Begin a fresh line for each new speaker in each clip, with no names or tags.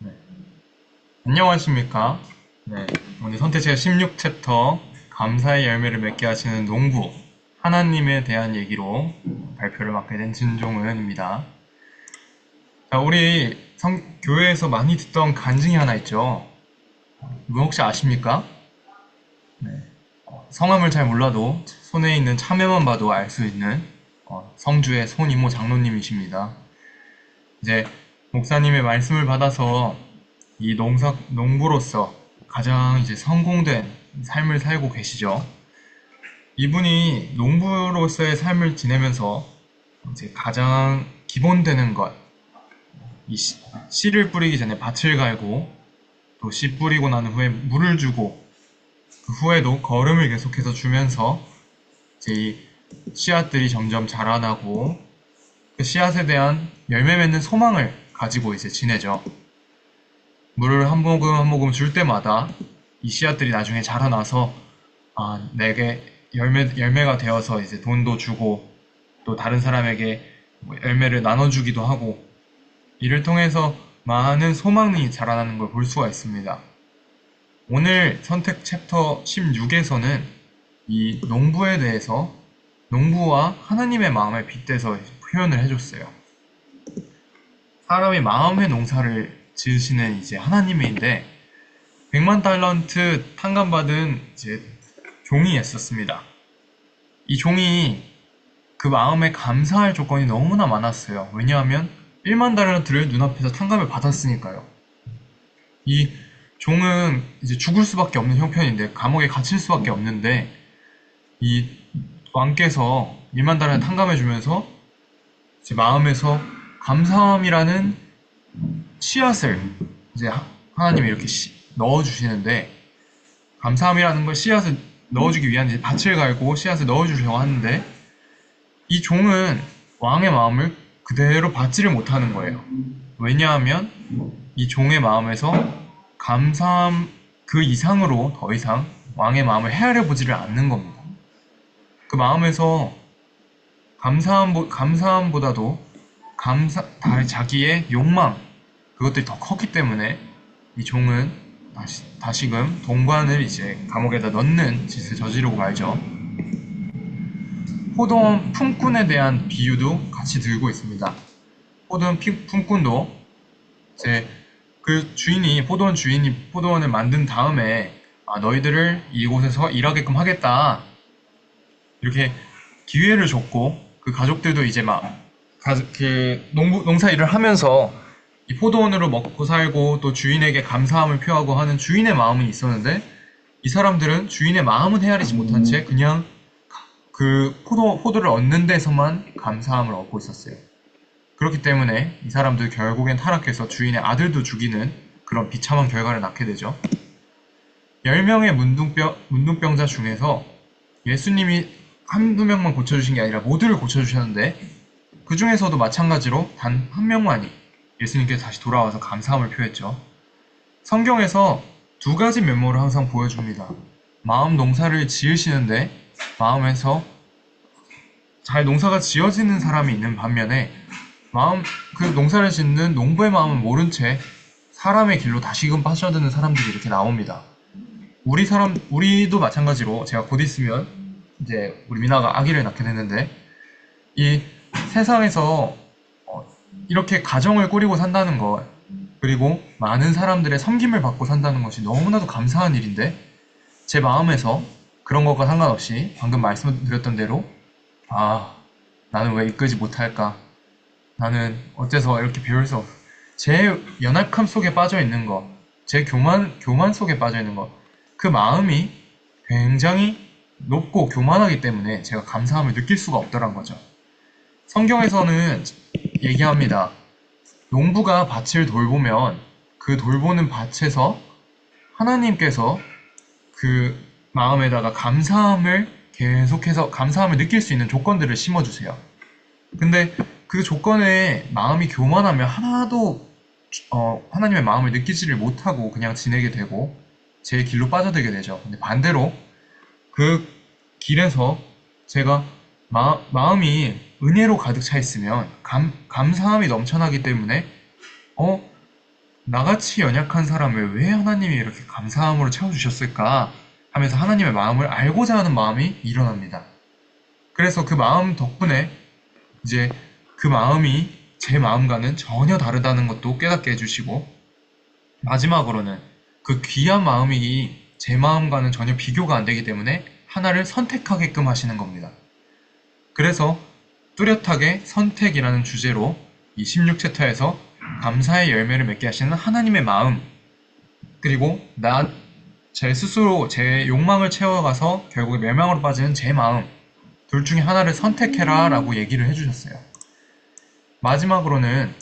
네. 안녕하십니까? 네. 오늘 선택지가 16챕터 감사의 열매를 맺게 하시는 농부 하나님에 대한 얘기로 발표를 맡게 된 진종은입니다. 자, 우리 교회에서 많이 듣던 간증이 하나 있죠. 이거 혹시 아십니까? 네. 성함을 잘 몰라도 손에 있는 참외만 봐도 알 수 있는 성주의 손이모 장로님이십니다. 이제 목사님의 말씀을 받아서 이 농부로서 가장 이제 성공된 삶을 살고 계시죠. 이분이 농부로서의 삶을 지내면서 이제 가장 기본되는 것, 이 씨를 뿌리기 전에 밭을 갈고 또 씨 뿌리고 난 후에 물을 주고 그 후에도 거름을 계속해서 주면서 이제 이 씨앗들이 점점 자라나고 그 씨앗에 대한 열매 맺는 소망을 가지고 이제 지내죠. 물을 한 모금 한 모금 줄 때마다 이 씨앗들이 나중에 자라나서 내게 열매가 되어서 이제 돈도 주고 또 다른 사람에게 뭐 열매를 나눠주기도 하고 이를 통해서 많은 소망이 자라나는 걸 볼 수가 있습니다. 오늘 선택 챕터 16에서는 이 농부에 대해서 농부와 하나님의 마음을 빗대서 표현을 해줬어요. 사람이 마음의 농사를 지으시는 이제 하나님인데 100만 달란트 탕감받은 이제 종이 있었습니다. 이 종이 그 마음에 감사할 조건이 너무나 많았어요. 왜냐하면 1만 달란트를 눈앞에서 탕감을 받았으니까요. 이 종은 이제 죽을 수밖에 없는 형편인데 감옥에 갇힐 수밖에 없는데 이 왕께서 1만 달란트 탕감해 주면서 제 마음에서 감사함이라는 씨앗을 이제 하나님이 이렇게 넣어주시는데 감사함이라는 걸 씨앗을 넣어주기 위한 이제 밭을 갈고 씨앗을 넣어주려고 하는데 이 종은 왕의 마음을 그대로 받지를 못하는 거예요. 왜냐하면 이 종의 마음에서 감사함 그 이상으로 더 이상 왕의 마음을 헤아려 보지를 않는 겁니다. 그 마음에서 감사함보다도 자기의 욕망 그것들이 더 컸기 때문에 이 종은 다시금 동관을 이제 감옥에다 넣는 짓을 저지르고 말죠. 포도원 품꾼에 대한 비유도 같이 들고 있습니다. 포도원 품꾼도 이제 그 포도원 주인이 포도원을 만든 다음에 너희들을 이곳에서 일하게끔 하겠다 이렇게 기회를 줬고 그 가족들도 이제 그 농사 일을 하면서 이 포도원으로 먹고 살고 또 주인에게 감사함을 표하고 하는 주인의 마음은 있었는데 이 사람들은 주인의 마음은 헤아리지 못한 채 그냥 그 포도를 얻는 데서만 감사함을 얻고 있었어요. 그렇기 때문에 이 사람들 결국엔 타락해서 주인의 아들도 죽이는 그런 비참한 결과를 낳게 되죠. 10명의 문둥병자 중에서 예수님이 한두 명만 고쳐주신 게 아니라 모두를 고쳐주셨는데 그 중에서도 마찬가지로 단 한 명만이 예수님께서 다시 돌아와서 감사함을 표했죠. 성경에서 두 가지 면모를 항상 보여줍니다. 마음 농사를 지으시는데 마음에서 잘 농사가 지어지는 사람이 있는 반면에 그 농사를 짓는 농부의 마음은 모른 채 사람의 길로 다시금 빠져드는 사람들이 이렇게 나옵니다. 우리도 마찬가지로 제가 곧 있으면 이제 우리 미나가 아기를 낳게 됐는데 이 세상에서 이렇게 가정을 꾸리고 산다는 것 그리고 많은 사람들의 섬김을 받고 산다는 것이 너무나도 감사한 일인데 제 마음에서 그런 것과 상관없이 방금 말씀드렸던 대로 나는 왜 이끌지 못할까 나는 어째서 이렇게 배울 수 없어 제 연약함 속에 빠져 있는 것 제 교만 속에 빠져 있는 것 그 마음이 굉장히 높고 교만하기 때문에 제가 감사함을 느낄 수가 없더란 거죠. 성경에서는 얘기합니다. 농부가 밭을 돌보면 그 돌보는 밭에서 하나님께서 그 마음에다가 계속해서 감사함을 느낄 수 있는 조건들을 심어주세요. 근데 그 조건에 마음이 교만하면 하나도 하나님의 마음을 느끼지를 못하고 그냥 지내게 되고 제 길로 빠져들게 되죠. 근데 반대로 그 길에서 제가 마음이 은혜로 가득 차 있으면 감사함이 넘쳐나기 때문에 나같이 연약한 사람을 왜 하나님이 이렇게 감사함으로 채워주셨을까 하면서 하나님의 마음을 알고자 하는 마음이 일어납니다. 그래서 그 마음 덕분에 이제 그 마음이 제 마음과는 전혀 다르다는 것도 깨닫게 해주시고, 마지막으로는 그 귀한 마음이 제 마음과는 전혀 비교가 안 되기 때문에 하나를 선택하게끔 하시는 겁니다. 그래서 뚜렷하게 선택이라는 주제로 이 16챕터에서 감사의 열매를 맺게 하시는 하나님의 마음, 그리고 제 스스로 제 욕망을 채워가서 결국 멸망으로 빠지는 제 마음, 둘 중에 하나를 선택해라 라고 얘기를 해주셨어요. 마지막으로는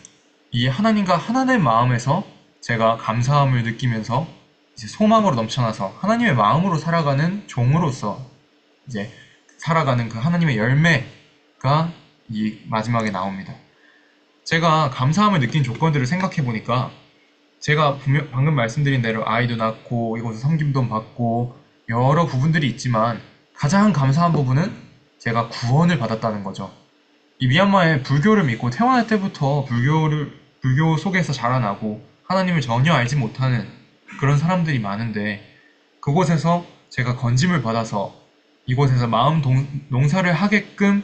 이 하나님과 하나된 마음에서 제가 감사함을 느끼면서 이제 소망으로 넘쳐나서 하나님의 마음으로 살아가는 종으로서 이제 살아가는 그 하나님의 열매가 이 마지막에 나옵니다. 제가 감사함을 느낀 조건들을 생각해 보니까 제가 방금 말씀드린 대로 아이도 낳고 이곳에 섬김도 받고 여러 부분들이 있지만 가장 감사한 부분은 제가 구원을 받았다는 거죠. 이 미얀마에 불교를 믿고 태어날 때부터 불교 속에서 자라나고 하나님을 전혀 알지 못하는 그런 사람들이 많은데, 그곳에서 제가 건짐을 받아서 이곳에서 농사를 하게끔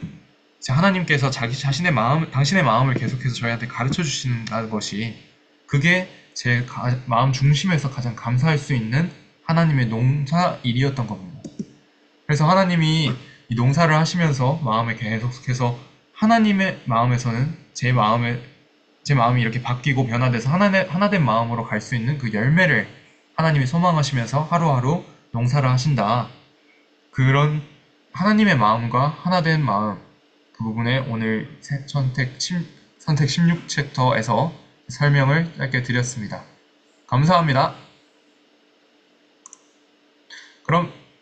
하나님께서 당신의 마음을 계속해서 저희한테 가르쳐 주시는 것이, 그게 제 마음 중심에서 가장 감사할 수 있는 하나님의 농사 일이었던 겁니다. 그래서 하나님이 이 농사를 하시면서 마음에 계속해서 하나님의 마음에서는 제 마음이 이렇게 바뀌고 변화돼서 하나된 마음으로 갈 수 있는 그 열매를 하나님이 소망하시면서 하루하루 농사를 하신다. 그런 하나님의 마음과 하나된 마음, 그 부분에 오늘 선택 16챕터에서 설명을 짧게 드렸습니다. 감사합니다. 그럼